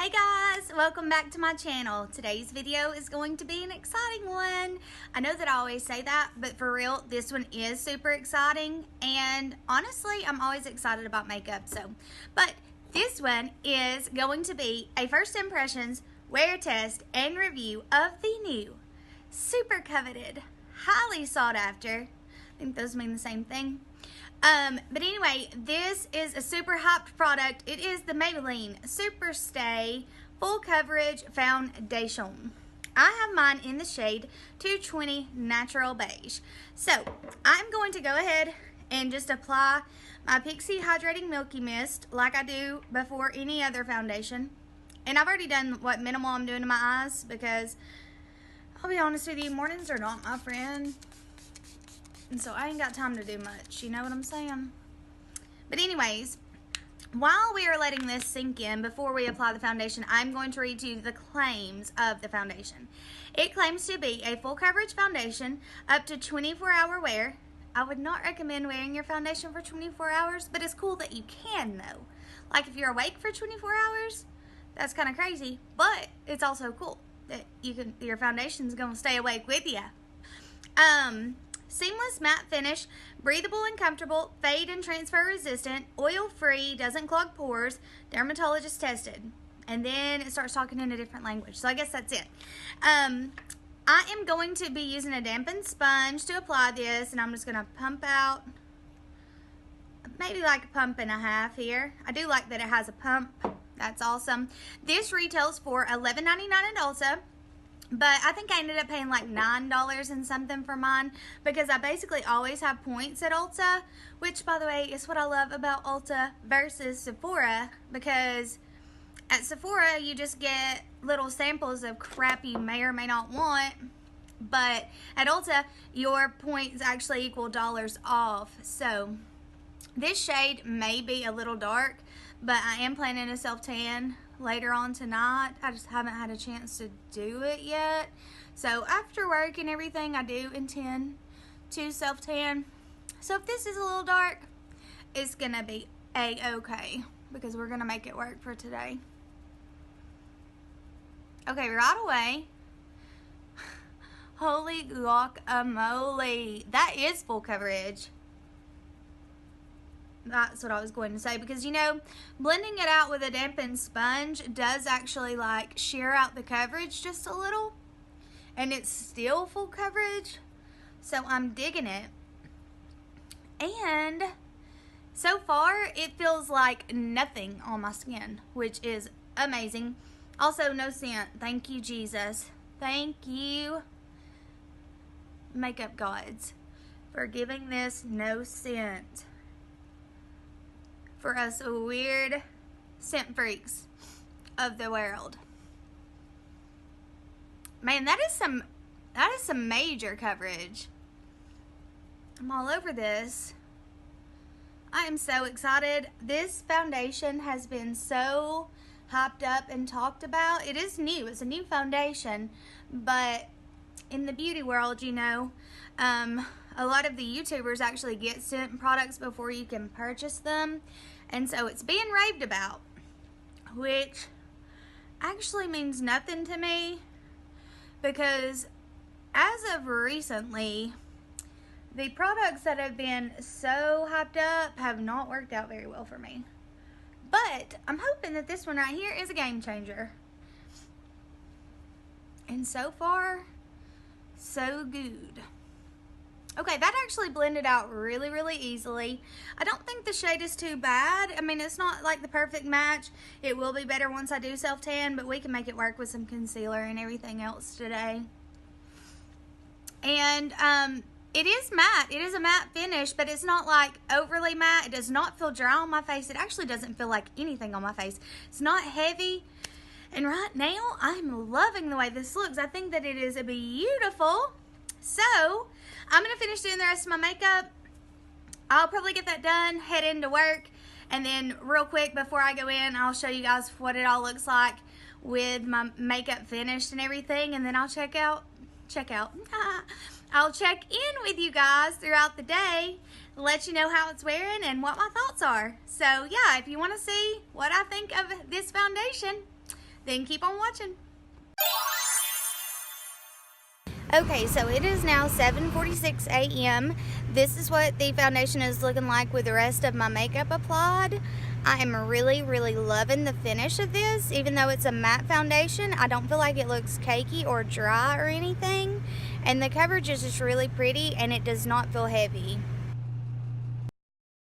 Hey guys, welcome back to my channel. Today's video is going to be an exciting one. I know that I always say that, but for real, this one is super exciting. And honestly, I'm always excited about makeup. But this one is going to be a first impressions, wear test, and review of the new, super coveted, highly sought after, I think those mean the same thing. But anyway, this is a super hyped product. It is the Maybelline Super Stay Full Coverage Foundation. I have mine in the shade 220 Natural Beige. So, I'm going to go ahead and just apply my Pixi Hydrating Milky Mist like I do before any other foundation. And I've already done what minimal I'm doing to my eyes because, I'll be honest with you, mornings are not my friend. And so I ain't got time to do much, you know what I'm saying? But anyways, while we are letting this sink in before we apply the foundation, I'm going to read to you the claims of the foundation. It claims to be a full coverage foundation up to 24-hour wear. I would not recommend wearing your foundation for 24 hours, but it's cool that you can though. Like if you're awake for 24 hours, that's kind of crazy, but it's also cool that your foundation's gonna stay awake with you. Seamless matte finish, breathable and comfortable, fade and transfer resistant, oil free, doesn't clog pores, dermatologist tested. And then it starts talking in a different language. So I guess that's it. I am going to be using a dampened sponge to apply this, and I'm just going to pump out maybe like a pump and a half here. I do like that it has a pump. That's awesome. This retails for $11.99 at Ulta. But I think I ended up paying like $9 and something for mine because I basically always have points at Ulta, which by the way is what I love about Ulta versus Sephora, because at Sephora you just get little samples of crap you may or may not want, but at Ulta your points actually equal dollars off. So this shade may be a little dark, but I am planning a self-tan later on tonight. I just haven't had a chance to do it yet. So after work and everything, I do intend to self-tan. So if this is a little dark, it's gonna be a-okay because we're gonna make it work for today. Okay, right away. Holy guacamole. That is full coverage. That's what I was going to say, because you know, blending it out with a dampened sponge does actually like shear out the coverage just a little, and it's still full coverage, so I'm digging it. And so far it feels like nothing on my skin, which is amazing. Also no scent. Thank you, Jesus. Thank you, makeup gods, for giving this no scent for us weird scent freaks of the world. Man, that is some major coverage. I'm all over this. I am so excited. This foundation has been so hyped up and talked about. It is new. It's a new foundation, but in the beauty world, you know, a lot of the YouTubers actually get scent products before you can purchase them. And so it's being raved about, which actually means nothing to me because as of recently, the products that have been so hyped up have not worked out very well for me. But I'm hoping that this one right here is a game changer. And so far, so good. Okay, that actually blended out really, really easily. I don't think the shade is too bad. I mean, it's not like the perfect match. It will be better once I do self-tan, but we can make it work with some concealer and everything else today. And it is matte. It is a matte finish, but it's not like overly matte. It does not feel dry on my face. It actually doesn't feel like anything on my face. It's not heavy. And right now, I'm loving the way this looks. I think that it is beautiful. So, I'm going to finish doing the rest of my makeup. I'll probably get that done, head into work, and then real quick before I go in, I'll show you guys what it all looks like with my makeup finished and everything, and then I'll I'll check in with you guys throughout the day, let you know how it's wearing and what my thoughts are. So yeah, if you want to see what I think of this foundation, then keep on watching. Okay, so it is now 7:46 a.m. This is what the foundation is looking like with the rest of my makeup applied. I am really, really loving the finish of this. Even though it's a matte foundation, I don't feel like it looks cakey or dry or anything. And the coverage is just really pretty, and it does not feel heavy.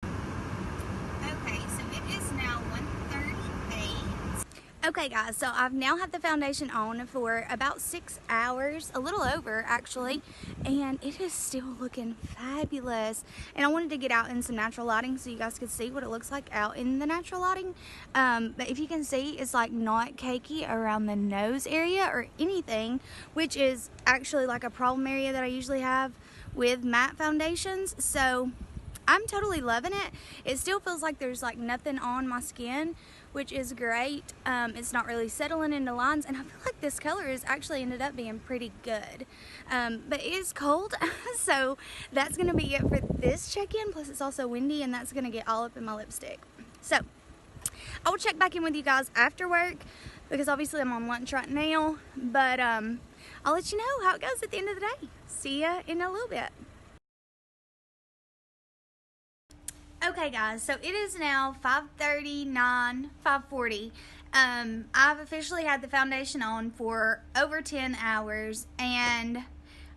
Okay, so it is now 1:38. Okay guys, so I've now had the foundation on for about 6 hours, a little over actually, and it is still looking fabulous. And I wanted to get out in some natural lighting so you guys could see what it looks like out in the natural lighting. But if you can see, it's like not cakey around the nose area or anything, which is actually like a problem area that I usually have with matte foundations. So I'm totally loving it. It still feels like there's like nothing on my skin, which is great. It's not really settling into lines, and I feel like this color has actually ended up being pretty good. But it is cold, so that's gonna be it for this check-in. Plus it's also windy, and that's gonna get all up in my lipstick. So I will check back in with you guys after work, because obviously I'm on lunch right now, but I'll let you know how it goes at the end of the day. See ya in a little bit. Okay guys, so it is now 5:40. I've officially had the foundation on for over 10 hours, and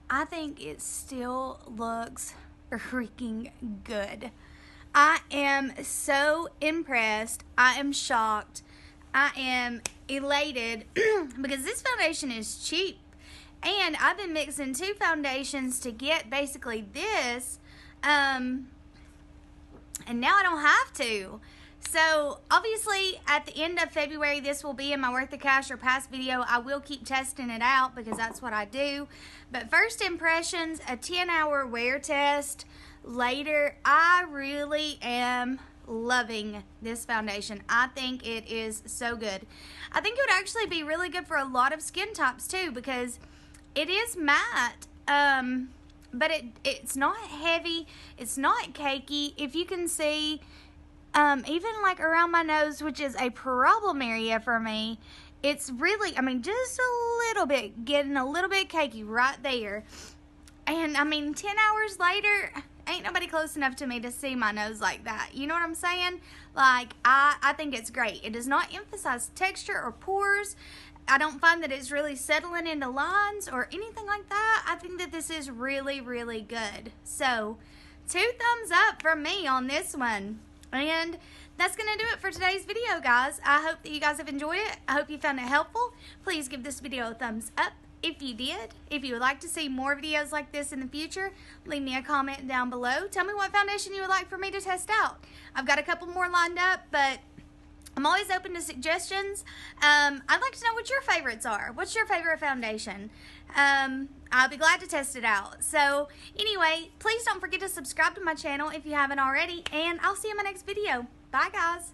I think it still looks freaking good. I am so impressed. I am shocked. I am elated because this foundation is cheap, and I've been mixing 2 foundations to get basically this, and now I don't have to. So obviously at the end of February, this will be in my Worth the Cash or Pass video. I will keep testing it out because that's what I do. But first impressions, a 10-hour wear test later, I really am loving this foundation. I think it is so good. I think it would actually be really good for a lot of skin types too, because it is matte. But it's not heavy, it's not cakey. If you can see, even like around my nose, which is a problem area for me, it's really, I mean, just a little bit, getting a little bit cakey right there. And I mean, 10 hours later, ain't nobody close enough to me to see my nose like that. You know what I'm saying? Like, I think it's great. It does not emphasize texture or pores. I don't find that it's really settling into lines or anything like that. I think that this is really, really good. So, 2 thumbs up from me on this one. And that's going to do it for today's video, guys. I hope that you guys have enjoyed it. I hope you found it helpful. Please give this video a thumbs up if you did. If you would like to see more videos like this in the future, leave me a comment down below. Tell me what foundation you would like for me to test out. I've got a couple more lined up, but I'm always open to suggestions. I'd like to know what your favorites are. What's your favorite foundation? I'll be glad to test it out. So anyway, please don't forget to subscribe to my channel if you haven't already, and I'll see you in my next video. Bye guys.